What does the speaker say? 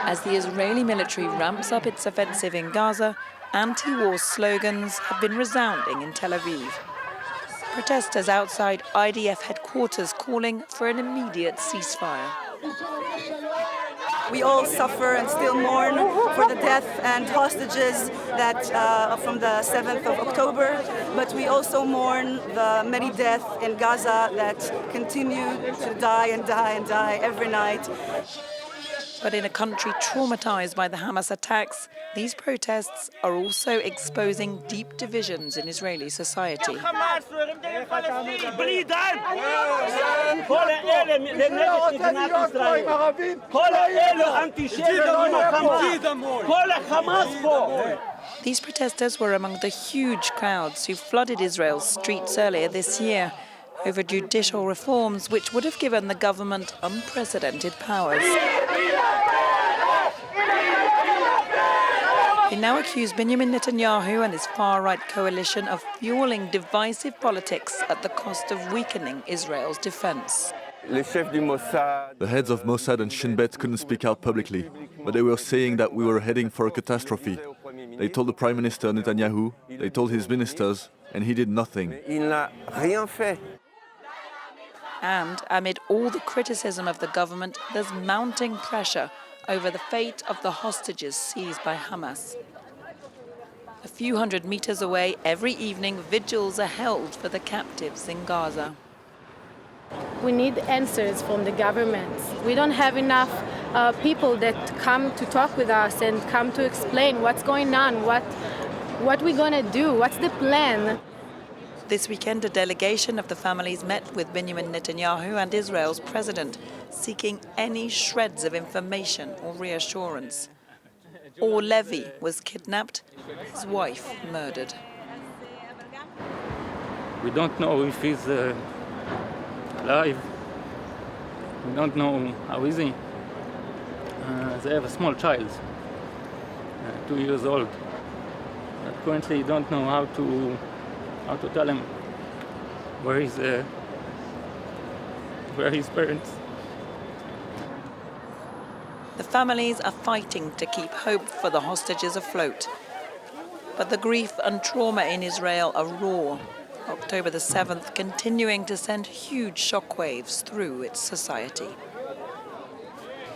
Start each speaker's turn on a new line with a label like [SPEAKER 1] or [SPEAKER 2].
[SPEAKER 1] As the Israeli military ramps up its offensive in Gaza, anti-war slogans have been resounding in Tel Aviv. Protesters outside IDF headquarters calling for an immediate ceasefire.
[SPEAKER 2] We all suffer and still mourn for the death and hostages that from the 7th of October, but we also mourn the many deaths in Gaza that continue to die and die and die every night.
[SPEAKER 1] But in a country traumatized by the Hamas attacks, these protests are also exposing deep divisions in Israeli society. These protesters were among the huge crowds who flooded Israel's streets earlier this year over judicial reforms which would have given the government unprecedented powers. They now accuse Benjamin Netanyahu and his far-right coalition of fueling divisive politics at the cost of weakening Israel's defense.
[SPEAKER 3] The heads of Mossad and Shin Bet couldn't speak out publicly, but they were saying that we were heading for a catastrophe. They told the Prime Minister Netanyahu, they told his ministers, and he did nothing.
[SPEAKER 1] And amid all the criticism of the government, there's mounting pressure over the fate of the hostages seized by Hamas. A few hundred meters away, every evening, vigils are held for the captives in Gaza.
[SPEAKER 4] We need answers from the government. We don't have enough people that come to talk with us and come to explain what's going on, what we're going to do, what's the plan.
[SPEAKER 1] This weekend, a delegation of the families met with Benjamin Netanyahu and Israel's president, seeking any shreds of information or reassurance. Or Levy was kidnapped, his wife murdered.
[SPEAKER 5] We don't know if he's alive. We don't know how is he. They have a small child, 2 years old. But currently don't know how to tell him where his parents.
[SPEAKER 1] The families are fighting to keep hope for the hostages afloat. But the grief and trauma in Israel are raw. October the 7th continuing to send huge shockwaves through its society.